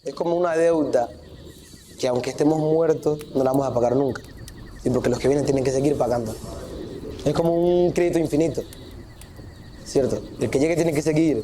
Es como una deuda que aunque estemos muertos, no la vamos a pagar nunca. Sí, porque los que vienen tienen que seguir pagando. Es como un crédito infinito, ¿cierto? El que llegue tiene que seguir.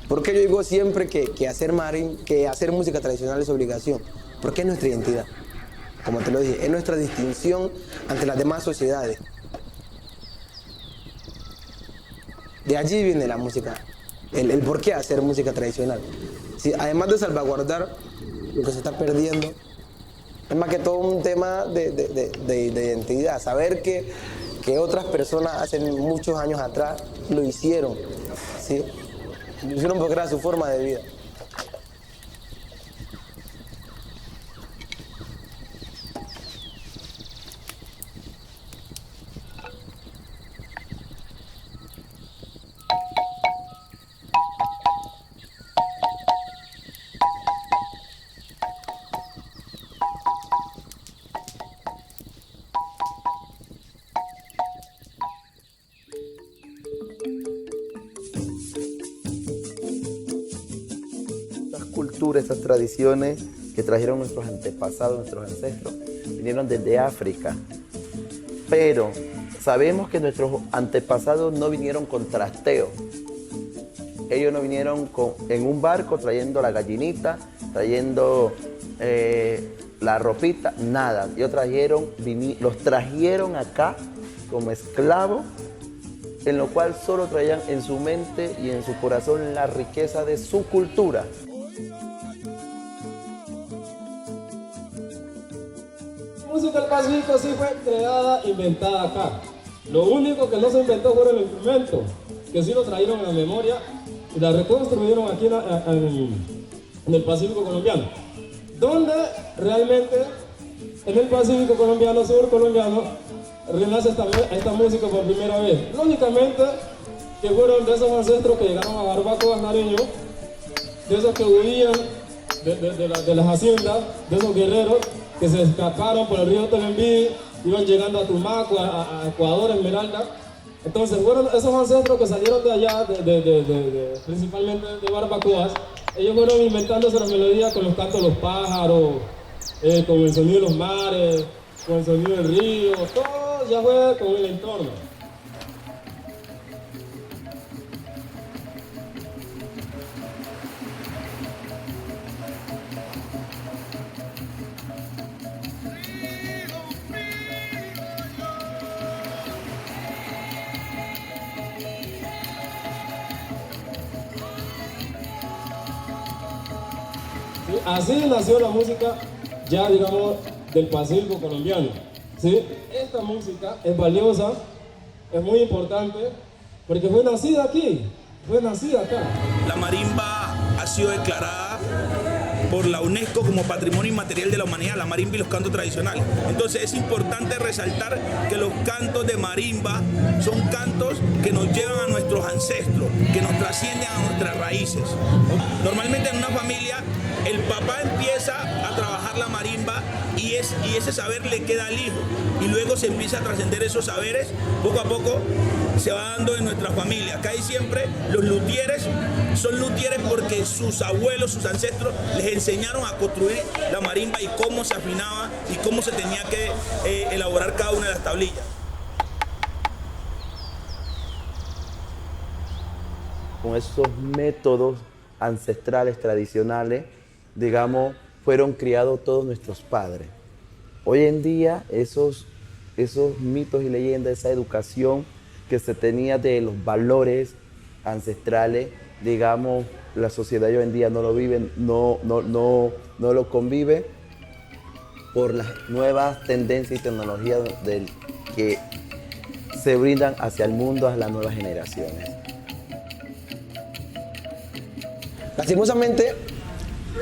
¿Por qué yo digo siempre que hacer música tradicional es obligación? Porque es nuestra identidad. Como te lo dije, es nuestra distinción ante las demás sociedades. De allí viene la música, el por qué hacer música tradicional. Sí, además de salvaguardar lo que se está perdiendo, es más que todo un tema de identidad. Saber que otras personas hace muchos años atrás lo hicieron, ¿sí? Lo hicieron porque era su forma de vida. Cultura, esas tradiciones que trajeron nuestros antepasados, nuestros ancestros, vinieron desde África. Pero sabemos que nuestros antepasados no vinieron con trasteo. Ellos no vinieron en un barco trayendo la gallinita, trayendo la ropita, nada. Ellos los trajeron acá como esclavos, en lo cual solo traían en su mente y en su corazón la riqueza de su cultura. La música del Pacífico sí fue creada, inventada acá. Lo único que no se inventó fueron los instrumentos, que sí lo trajeron en la memoria y la reconstruyeron aquí en el Pacífico colombiano. Donde realmente en el Pacífico colombiano, sur colombiano, renace esta música por primera vez. Lógicamente que fueron de esos ancestros que llegaron a Barbacoas, Nariño, de esos que huían de las haciendas, de esos guerreros que se escaparon por el río Telembí, iban llegando a Tumaco, a Ecuador, Esmeralda. Entonces fueron esos ancestros que salieron de allá, principalmente de Barbacoas. Ellos fueron inventándose las melodías con los cantos de los pájaros, con el sonido de los mares, con el sonido del río, todo ya fue con el entorno. Así nació la música, ya digamos, del Pacífico colombiano. ¿Sí? Esta música es valiosa, es muy importante, porque fue nacida aquí, fue nacida acá. La marimba ha sido declarada por la UNESCO como Patrimonio Inmaterial de la Humanidad, la marimba y los cantos tradicionales. Entonces es importante resaltar que los cantos de marimba son cantos que nos llevan a nuestros ancestros, que nos trascienden a nuestras raíces. Normalmente en una familia el papá empieza a trabajar la marimba y ese saber le queda al hijo y luego se empieza a trascender esos saberes, poco a poco se va dando en nuestra familia. Acá hay siempre los luthieres, son luthieres porque sus abuelos, sus ancestros les enseñaron a construir la marimba y cómo se afinaba y cómo se tenía que elaborar cada una de las tablillas. Con esos métodos ancestrales, tradicionales, digamos, fueron criados todos nuestros padres. Hoy en día esos mitos y leyendas, esa educación que se tenía de los valores ancestrales, digamos, la sociedad hoy en día no lo vive, no lo convive por las nuevas tendencias y tecnologías que se brindan hacia el mundo, a las nuevas generaciones. Lastimosamente,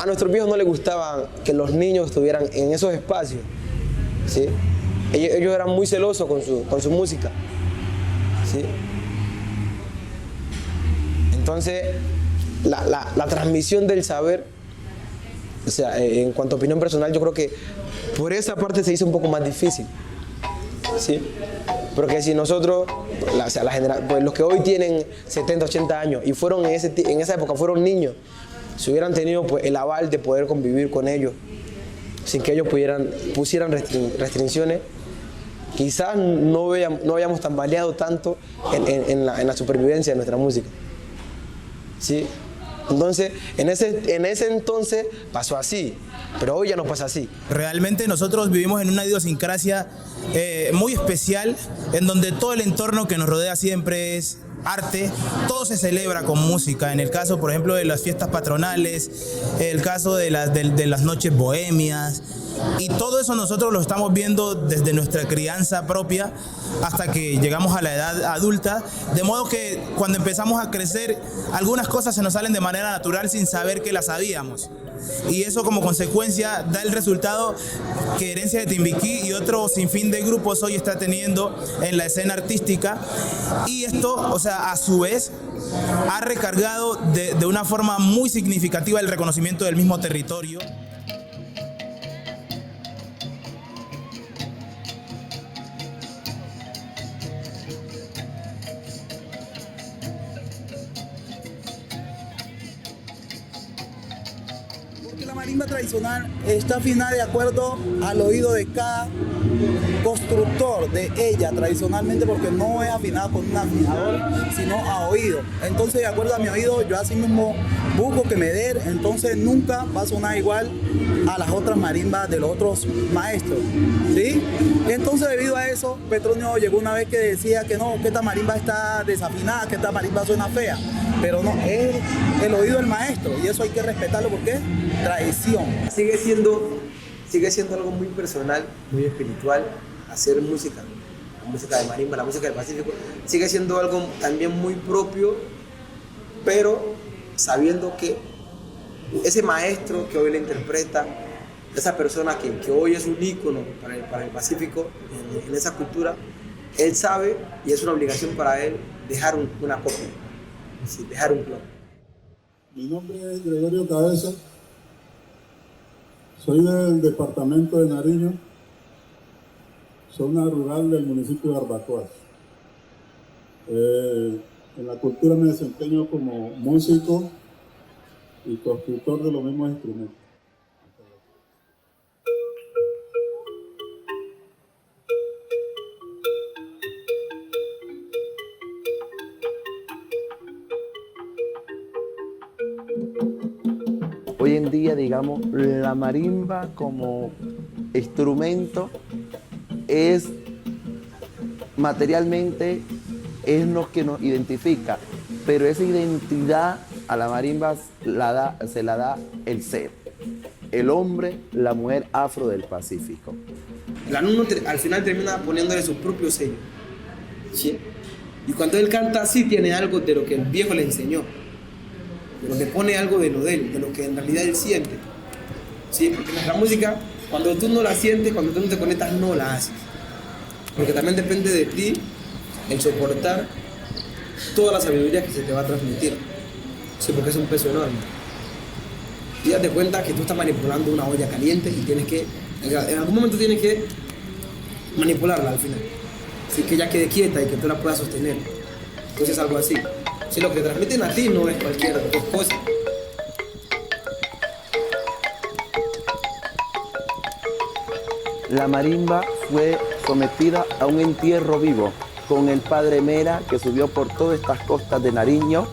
a nuestros viejos no les gustaba que los niños estuvieran en esos espacios, ¿sí? Ellos eran muy celosos con su música, ¿sí? Entonces, la transmisión del saber, o sea, en cuanto a opinión personal, yo creo que por esa parte se hizo un poco más difícil, ¿sí? Porque si nosotros, pues los que hoy tienen 70, 80 años y fueron en esa época fueron niños, si hubieran tenido pues, el aval de poder convivir con ellos, sin que ellos pusieran restricciones, quizás no habíamos tambaleado tanto en la supervivencia de nuestra música. ¿Sí? Entonces, en ese entonces pasó así, pero hoy ya no pasa así. Realmente nosotros vivimos en una idiosincrasia muy especial, en donde todo el entorno que nos rodea siempre es arte, todo se celebra con música. En el caso, por ejemplo, de las fiestas patronales, el caso de las noches bohemias, y todo eso nosotros lo estamos viendo desde nuestra crianza propia hasta que llegamos a la edad adulta, de modo que cuando empezamos a crecer, algunas cosas se nos salen de manera natural sin saber que las sabíamos. Y eso como consecuencia da el resultado que Herencia de Timbiquí y otro sinfín de grupos hoy está teniendo en la escena artística. Y esto, o sea, a su vez, ha recargado de una forma muy significativa el reconocimiento del mismo territorio. La marimba tradicional está afinada de acuerdo al oído de cada constructor de ella tradicionalmente, porque no es afinada con un afinador, sino a oído. Entonces, de acuerdo a mi oído, yo así mismo busco que me dé, entonces nunca va a sonar igual a las otras marimbas de los otros maestros, ¿sí? Entonces, debido a eso, Petronio llegó una vez que decía que no, que esta marimba está desafinada, que esta marimba suena fea, pero no, es el oído del maestro, y eso hay que respetarlo porque es tradición. Sigue siendo algo muy personal, muy espiritual, hacer música, la música de marimba, la música del Pacífico, sigue siendo algo también muy propio, pero sabiendo que ese maestro que hoy le interpreta, esa persona que hoy es un ícono para el Pacífico, en esa cultura, él sabe y es una obligación para él dejar una copia, es dejar un clon. Mi nombre es Gregorio Cabeza, soy del departamento de Nariño, zona rural del municipio de Arbacoas. En la cultura me desempeño como músico y constructor de los mismos instrumentos. Hoy en día, digamos, la marimba como instrumento es materialmente es lo que nos identifica, pero esa identidad a la marimba se la da el ser, el hombre, la mujer afro del Pacífico. El alumno al final termina poniéndole su propio sello, ¿sí? Y cuando él canta así tiene algo de lo que el viejo le enseñó, de lo que pone algo de lo de él, de lo que en realidad él siente, ¿sí? Porque nuestra música, cuando tú no la sientes, cuando tú no te conectas, no la haces, porque también depende de ti el soportar toda la sabiduría que se te va a transmitir, ¿sí? Porque es un peso enorme. Y date cuenta que tú estás manipulando una olla caliente y tienes que, en algún momento tienes que manipularla al final, así que ella quede quieta y que tú la puedas sostener. Entonces algo así. Si lo que te transmiten a ti no es cualquier cosa. La marimba fue sometida a un entierro vivo con el padre Mera, que subió por todas estas costas de Nariño.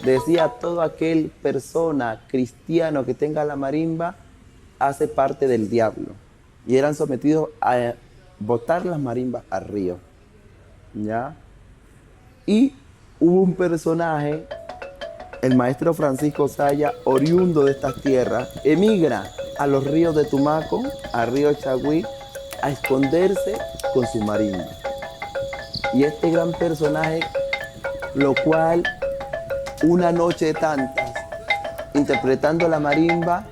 Decía, todo aquel persona cristiano que tenga la marimba hace parte del diablo. Y eran sometidos a botar las marimbas al río, ¿ya? Y hubo un personaje, el maestro Francisco Saya, oriundo de estas tierras, emigra a los ríos de Tumaco, al río Chagüí, a esconderse con su marimba. Y este gran personaje, lo cual una noche de tantas, interpretando la marimba,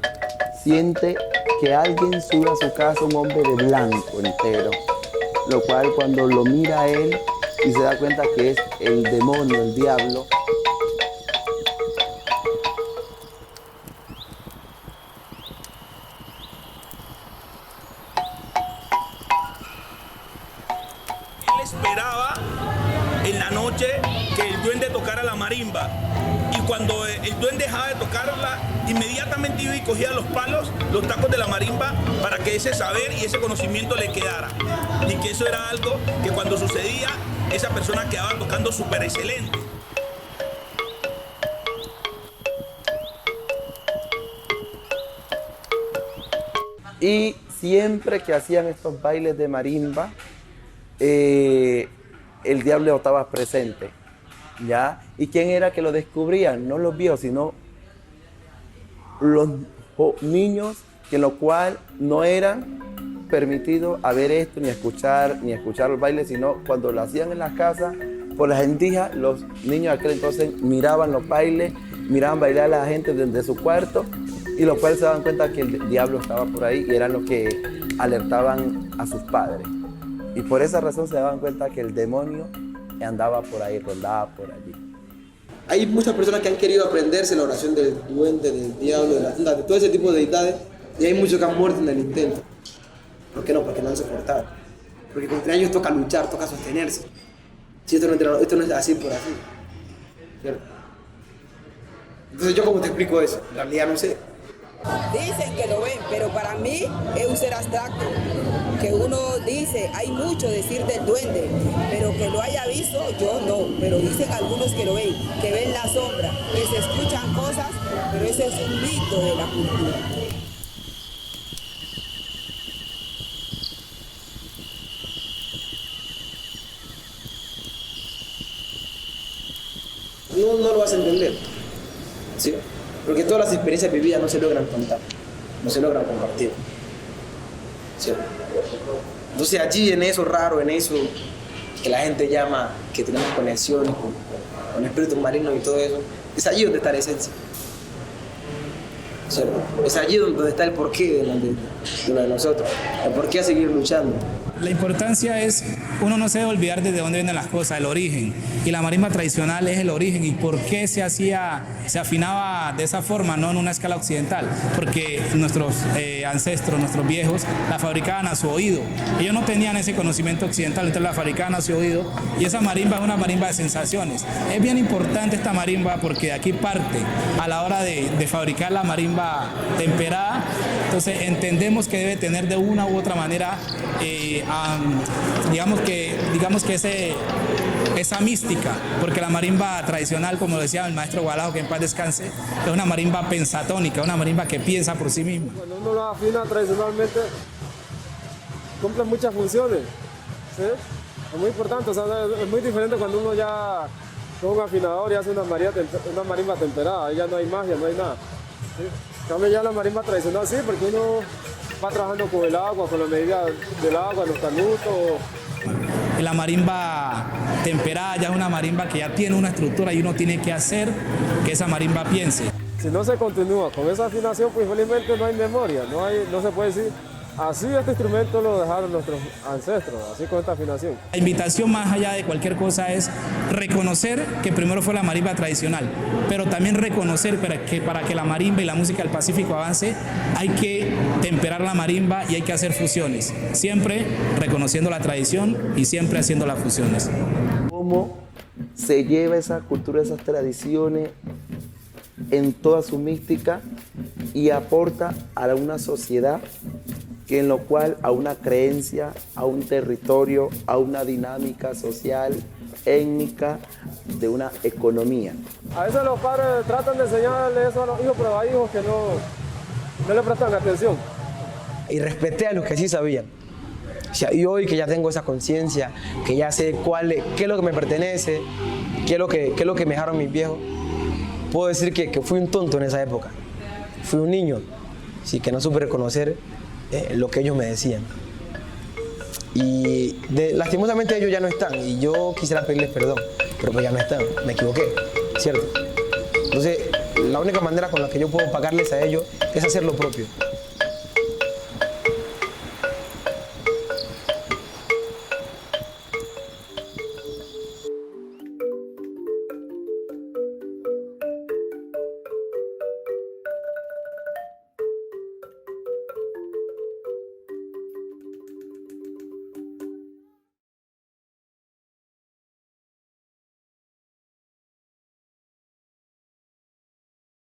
siente que alguien sube a su casa un hombre de blanco entero, lo cual cuando lo mira a él y se da cuenta que es el demonio, el diablo, él esperaba en la noche que el duende tocara la marimba, y cuando el duende dejaba de tocarla, inmediatamente iba y cogía los palos, los tacos de la marimba, para que ese saber y ese conocimiento le quedara. Y que eso era algo que cuando sucedía, esa persona quedaba tocando súper excelente. Y siempre que hacían estos bailes de marimba, el diablo estaba presente, ¿ya? ¿Y quién era que lo descubrían? No los viejos, sino los niños, que en lo cual no eran permitidos a ver esto, ni escuchar los bailes, sino cuando lo hacían en las casas, por las endijas, los niños de aquel entonces miraban los bailes, miraban bailar a la gente desde su cuarto, y los cuales se daban cuenta que el diablo estaba por ahí y eran los que alertaban a sus padres. Y por esa razón se daban cuenta que el demonio andaba por ahí, rondaba por allí. Hay muchas personas que han querido aprenderse la oración del duende, del diablo, de la tunda, de todo ese tipo de deidades, y hay muchos que han muerto en el intento. ¿Por qué no? Porque no han soportado. Porque contra ellos toca luchar, toca sostenerse. Si esto no es así por así. ¿Cierto? Entonces, ¿yo cómo te explico eso? En realidad no sé. Dicen que lo ven, pero para mí es un ser abstracto. Que uno dice, hay mucho decir del duende, pero que lo haya visto, yo no. Pero dicen algunos que lo ven, que ven la sombra, que se escuchan cosas, pero ese es un mito de la cultura. No lo vas a entender, ¿sí? Porque todas las experiencias vividas no se logran contar, no se logran compartir, ¿sí? Entonces allí en eso raro, en eso que la gente llama, que tenemos conexiones con espíritus marinos y todo eso, es allí donde está la esencia, ¿sí? Es allí donde está el porqué de lo de nosotros, el porqué a seguir luchando. La importancia es, uno no se debe olvidar desde dónde vienen las cosas, el origen. Y la marimba tradicional es el origen. ¿Y por qué se afinaba de esa forma, no en una escala occidental? Porque nuestros ancestros, nuestros viejos, la fabricaban a su oído. Ellos no tenían ese conocimiento occidental, entonces la fabricaban a su oído. Y esa marimba es una marimba de sensaciones. Es bien importante esta marimba porque de aquí parte a la hora de fabricar la marimba temperada. Entonces entendemos que debe tener de una u otra manera digamos que esa mística, porque la marimba tradicional, como decía el maestro Gualao, que en paz descanse, es una marimba pensatónica, una marimba que piensa por sí misma. Cuando uno lo afina tradicionalmente, cumple muchas funciones, ¿sí? Es muy importante, o sea, es muy diferente cuando uno ya con un afinador y hace una marimba temperada, ahí ya no hay magia, no hay nada, ¿sí? Cambia ya la marimba tradicional, sí, porque uno va trabajando con el agua, con la medida del agua, los canutos. La marimba temperada ya es una marimba que ya tiene una estructura y uno tiene que hacer que esa marimba piense. Si no se continúa con esa afinación, pues felizmente no hay memoria, no se puede decir, así este instrumento lo dejaron nuestros ancestros, así con esta afinación. La invitación más allá de cualquier cosa es reconocer que primero fue la marimba tradicional, pero también reconocer que para que la marimba y la música del Pacífico avance, hay que temperar la marimba y hay que hacer fusiones, siempre reconociendo la tradición y siempre haciendo las fusiones. ¿Cómo se lleva esa cultura, esas tradiciones en toda su mística y aporta a una sociedad que en lo cual a una creencia, a un territorio, a una dinámica social, étnica, de una economía? A veces los padres tratan de enseñarle eso a los hijos, pero hay hijos que no le prestan atención. Y respeté a los que sí sabían. O sea, y hoy que ya tengo esa conciencia, que ya sé qué es lo que me pertenece, qué es lo que me dejaron mis viejos, puedo decir que fui un tonto en esa época. Fui un niño, sí, que no supe reconocer lo que ellos me decían. Y lastimosamente ellos ya no están y yo quisiera pedirles perdón, pero pues ya no están, me equivoqué, ¿cierto? Entonces, la única manera con la que yo puedo pagarles a ellos es hacer lo propio.